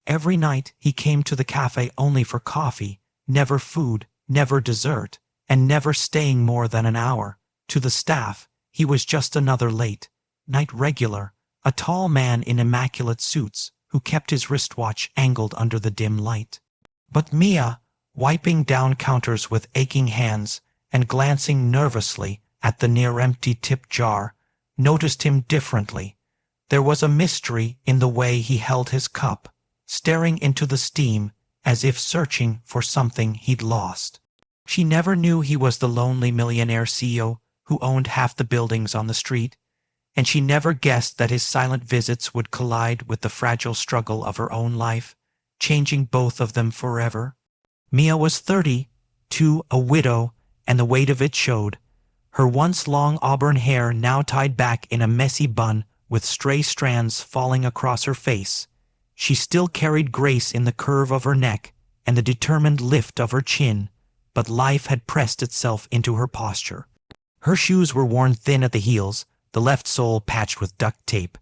Every night he came to the cafe only for coffee, never food, never dessert, and never staying more than an hour. To the staff, he was just another late-night regular, a tall man in immaculate suits who kept his wristwatch angled under the dim light. But Mia, wiping down counters with aching hands and glancing nervously at the near-empty tip jar, noticed him differently. There was a mystery in the way he held his cup, staring into the steam as if searching for something he'd lost. She never knew he was the lonely millionaire CEO who owned half the buildings on the street, and she never guessed that his silent visits would collide with the fragile struggle of her own life, changing both of them forever. Mia was 32, a widow, and the weight of it showed. Her once long auburn hair now tied back in a messy bun with stray strands falling across her face. She still carried grace in the curve of her neck and the determined lift of her chin, but life had pressed itself into her posture. Her shoes were worn thin at the heels, the left sole patched with duct tape.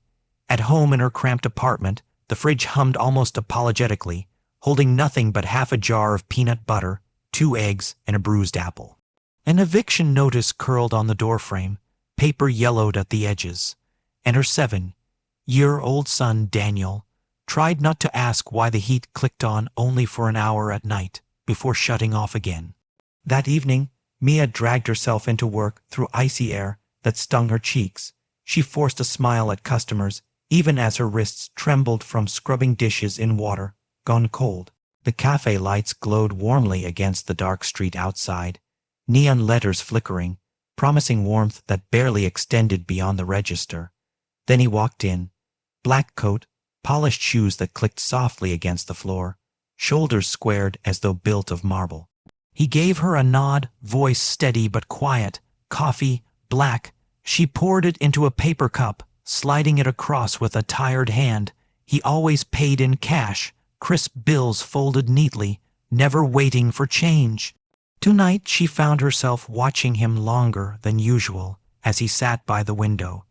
At home in her cramped apartment, the fridge hummed almost apologetically, holding nothing but half a jar of peanut butter, 2 eggs, and a bruised apple. An eviction notice curled on the doorframe, paper yellowed at the edges, and her 7-year-old son, Daniel, tried not to ask why the heat clicked on only for an hour at night before shutting off again. That evening, Mia dragged herself into work through icy air that stung her cheeks. She forced a smile at customers, even as her wrists trembled from scrubbing dishes in water gone cold. The cafe lights glowed warmly against the dark street outside, neon letters flickering, promising warmth that barely extended beyond the register. Then he walked in, black coat, polished shoes that clicked softly against the floor, shoulders squared as though built of marble. He gave her a nod, voice steady but quiet. Coffee, black. She poured it into a paper cup, sliding it across with a tired hand. He always paid in cash, crisp bills folded neatly, never waiting for change. Tonight she found herself watching him longer than usual as he sat by the window.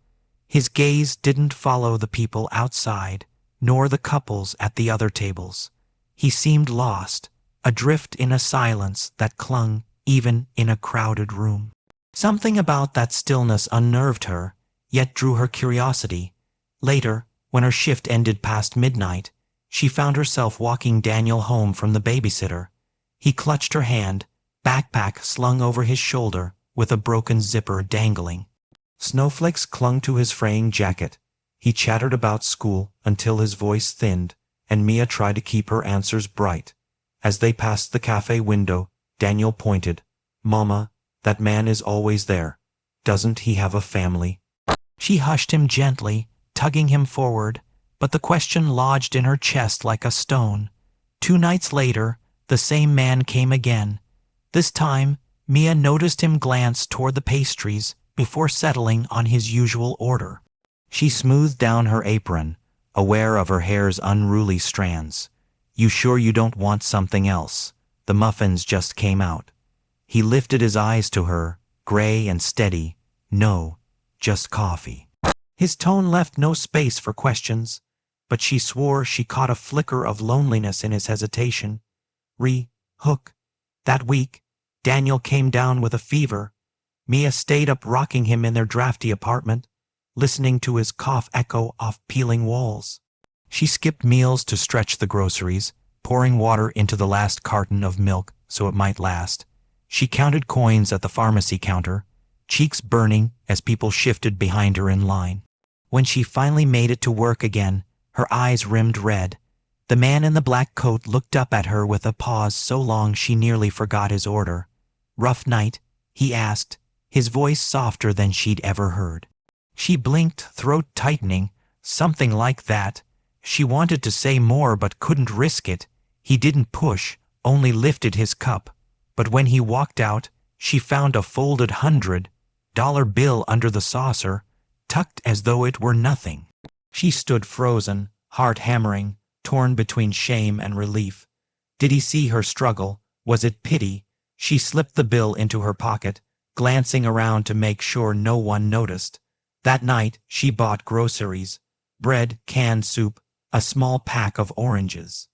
His gaze didn't follow the people outside, nor the couples at the other tables. He seemed lost, adrift in a silence that clung even in a crowded room. Something about that stillness unnerved her, yet drew her curiosity. Later, when her shift ended past midnight, she found herself walking Daniel home from the babysitter. He clutched her hand, backpack slung over his shoulder with a broken zipper dangling. Snowflakes clung to his fraying jacket. He chattered about school until his voice thinned, and Mia tried to keep her answers bright. As they passed the cafe window, Daniel pointed. "Mama, that man is always there. Doesn't he have a family?" She hushed him gently, tugging him forward, but the question lodged in her chest like a stone. 2 nights later, the same man came again. This time, Mia noticed him glance toward the pastries before settling on his usual order. She smoothed down her apron, aware of her hair's unruly strands. "You sure you don't want something else? The muffins just came out." He lifted his eyes to her, gray and steady. "No, just coffee." His tone left no space for questions, but she swore she caught a flicker of loneliness in his hesitation. Hook. That week, Daniel came down with a fever. Mia stayed up rocking him in their drafty apartment, listening to his cough echo off peeling walls. She skipped meals to stretch the groceries, pouring water into the last carton of milk so it might last. She counted coins at the pharmacy counter, cheeks burning as people shifted behind her in line. When she finally made it to work again, her eyes rimmed red. The man in the black coat looked up at her with a pause so long she nearly forgot his order. "Rough night?" he asked, his voice softer than she'd ever heard. She blinked, throat tightening. Something like that. She wanted to say more but couldn't risk it. He didn't push, only lifted his cup. But when he walked out, she found a folded $100 bill under the saucer, tucked as though it were nothing. She stood frozen, heart hammering, torn between shame and relief. Did he see her struggle? Was it pity? She slipped the bill into her pocket, glancing around to make sure no one noticed. That night, she bought groceries: bread, canned soup, a small pack of oranges.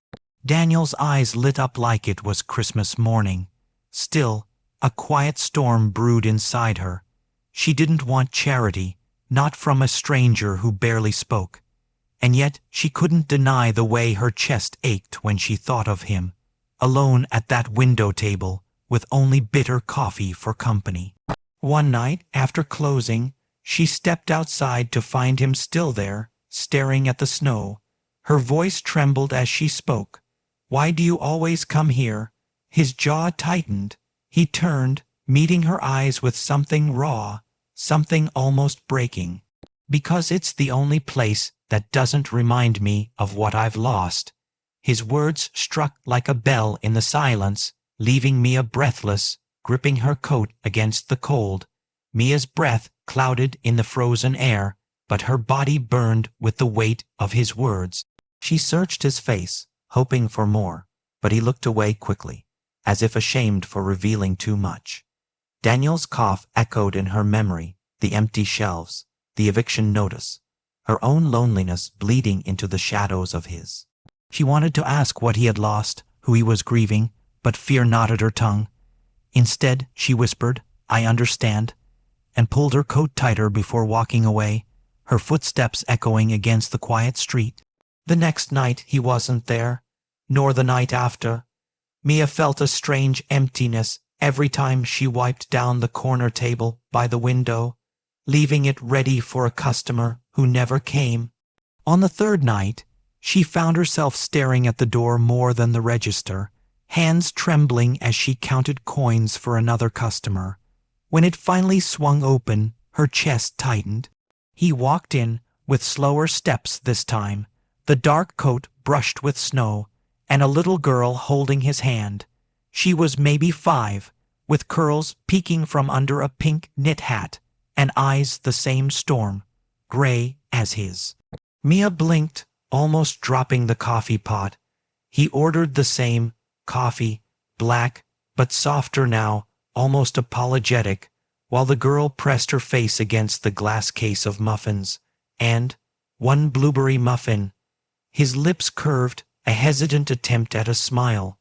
Daniel's eyes lit up like it was Christmas morning. Still, a quiet storm brewed inside her. She didn't want charity, not from a stranger who barely spoke. And yet she couldn't deny the way her chest ached when she thought of him, alone at that window table, with only bitter coffee for company. One night, after closing, she stepped outside to find him still there, staring at the snow. Her voice trembled as she spoke. "Why do you always come here?" His jaw tightened. He turned, meeting her eyes with something raw, something almost breaking. "Because it's the only place that doesn't remind me of what I've lost." His words struck like a bell in the silence, leaving Mia breathless, gripping her coat against the cold. Mia's breath clouded in the frozen air, but her body burned with the weight of his words. She searched his face, hoping for more, but he looked away quickly, as if ashamed for revealing too much. Daniel's cough echoed in her memory, the empty shelves, the eviction notice, her own loneliness bleeding into the shadows of his. She wanted to ask what he had lost, who he was grieving, but fear knotted her tongue. Instead, she whispered, "I understand," and pulled her coat tighter before walking away, her footsteps echoing against the quiet street. The next night he wasn't there, nor the night after. Mia felt a strange emptiness every time she wiped down the corner table by the window, leaving it ready for a customer who never came. On the third night, she found herself staring at the door more than the register, hands trembling as she counted coins for another customer. When it finally swung open, her chest tightened. He walked in, with slower steps this time, the dark coat brushed with snow, and a little girl holding his hand. She was maybe 5, with curls peeking from under a pink knit hat, and eyes the same storm, gray as his. Mia blinked, almost dropping the coffee pot. He ordered the same, coffee, black, but softer now, almost apologetic, while the girl pressed her face against the glass case of muffins, and one blueberry muffin. His lips curved, a hesitant attempt at a smile.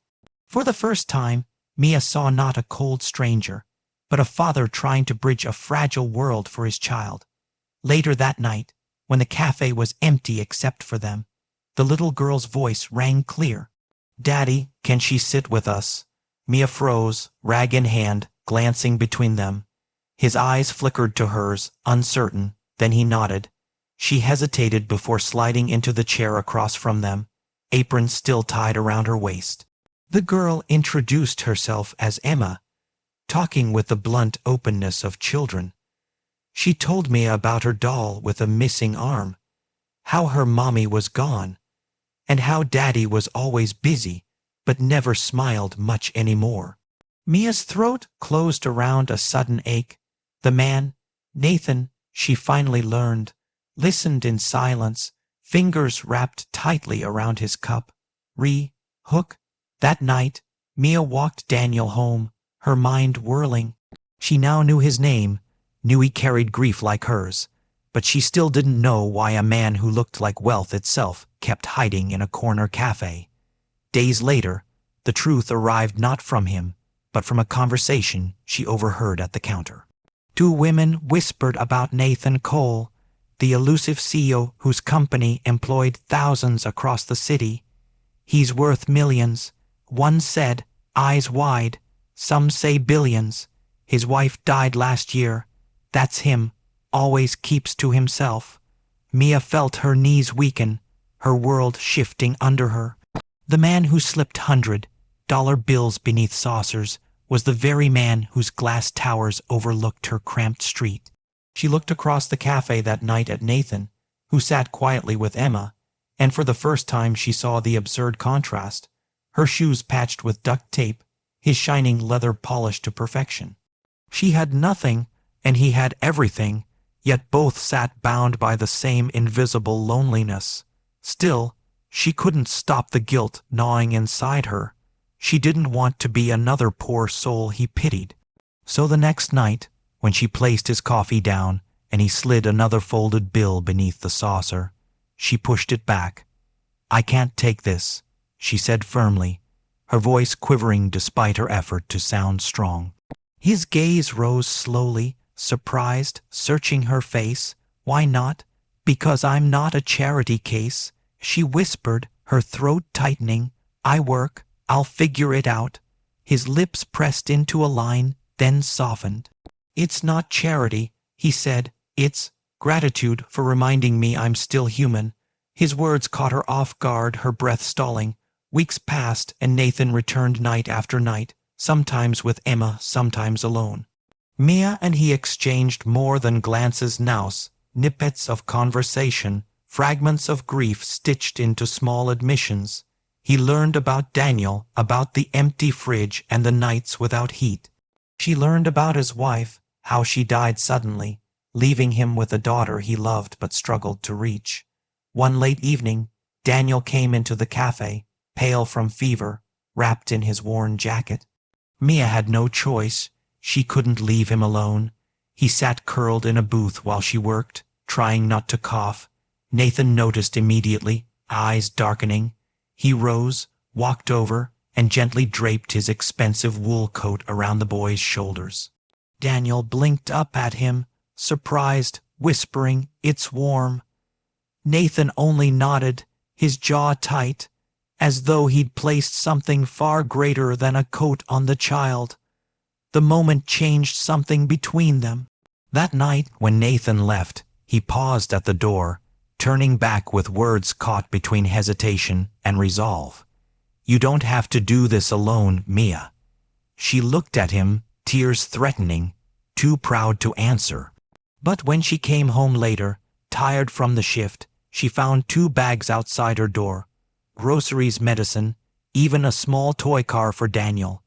For the first time, Mia saw not a cold stranger, but a father trying to bridge a fragile world for his child. Later that night, when the cafe was empty except for them, the little girl's voice rang clear. "Daddy, can she sit with us?" Mia froze, rag in hand, glancing between them. His eyes flickered to hers, uncertain, then he nodded. She hesitated before sliding into the chair across from them, apron still tied around her waist. The girl introduced herself as Emma, talking with the blunt openness of children. She told me about her doll with a missing arm, how her mommy was gone, and how Daddy was always busy, but never smiled much anymore. Mia's throat closed around a sudden ache. The man, Nathan, she finally learned, listened in silence, fingers wrapped tightly around his cup. Hook. That night, Mia walked Daniel home, her mind whirling. She now knew his name, knew he carried grief like hers, but she still didn't know why a man who looked like wealth itself kept hiding in a corner cafe. Days later, the truth arrived not from him, but from a conversation she overheard at the counter. 2 women whispered about Nathan Cole, the elusive CEO whose company employed thousands across the city. "He's worth millions," one said, eyes wide. "Some say billions. His wife died last year. That's him, always keeps to himself." Mia felt her knees weaken, her world shifting under her. The man who slipped $100 bills beneath saucers was the very man whose glass towers overlooked her cramped street. She looked across the cafe that night at Nathan, who sat quietly with Emma, and for the first time she saw the absurd contrast, her shoes patched with duct tape, his shining leather polished to perfection. She had nothing, and he had everything, yet both sat bound by the same invisible loneliness. Still, she couldn't stop the guilt gnawing inside her. She didn't want to be another poor soul he pitied. So the next night, when she placed his coffee down and he slid another folded bill beneath the saucer, she pushed it back. I can't take this, she said firmly, her voice quivering despite her effort to sound strong. His gaze rose slowly, surprised, searching her face. Why not? Because I'm not a charity case, she whispered, her throat tightening. I work, I'll figure it out. His lips pressed into a line, then softened. It's not charity, he said. It's gratitude for reminding me I'm still human. His words caught her off guard, her breath stalling. Weeks passed, and Nathan returned night after night, sometimes with Emma, sometimes alone. Mia and he exchanged more than glances now, snippets of conversation, fragments of grief stitched into small admissions. He learned about Daniel, about the empty fridge and the nights without heat. She learned about his wife, how she died suddenly, leaving him with a daughter he loved but struggled to reach. One late evening, Daniel came into the cafe, pale from fever, wrapped in his worn jacket. Mia had no choice. She couldn't leave him alone. He sat curled in a booth while she worked, trying not to cough. Nathan noticed immediately, eyes darkening. He rose, walked over, and gently draped his expensive wool coat around the boy's shoulders. Daniel blinked up at him, surprised, whispering, "It's warm." Nathan only nodded, his jaw tight, as though he'd placed something far greater than a coat on the child. The moment changed something between them. That night, when Nathan left, he paused at the door, turning back with words caught between hesitation and resolve. "You don't have to do this alone, Mia." She looked at him, tears threatening, too proud to answer. But when she came home later, tired from the shift, she found 2 bags outside her door. Groceries, medicine, even a small toy car for Daniel.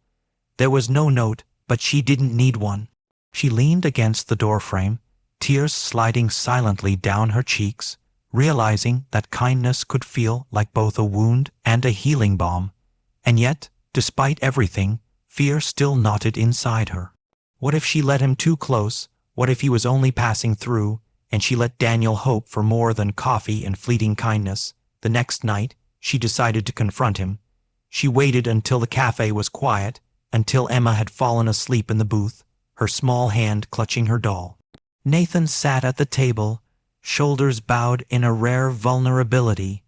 There was no note, but she didn't need one. She leaned against the doorframe, tears sliding silently down her cheeks, realizing that kindness could feel like both a wound and a healing balm. And yet, despite everything, fear still knotted inside her. What if she let him too close? What if he was only passing through, and she let Daniel hope for more than coffee and fleeting kindness? The next night, she decided to confront him. She waited until the cafe was quiet, until Emma had fallen asleep in the booth, her small hand clutching her doll. Nathan sat at the table, shoulders bowed in a rare vulnerability.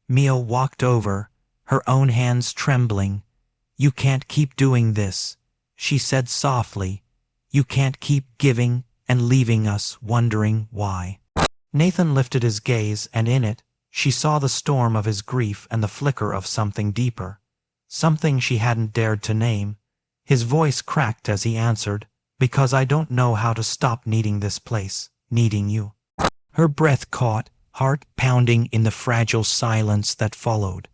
Mia walked over, her own hands trembling. "You can't keep doing this," she said softly. "You can't keep giving and leaving us wondering why." Nathan lifted his gaze, and in it, she saw the storm of his grief and the flicker of something deeper, something she hadn't dared to name. His voice cracked as he answered, "Because I don't know how to stop needing this place, needing you." Her breath caught, heart pounding in the fragile silence that followed.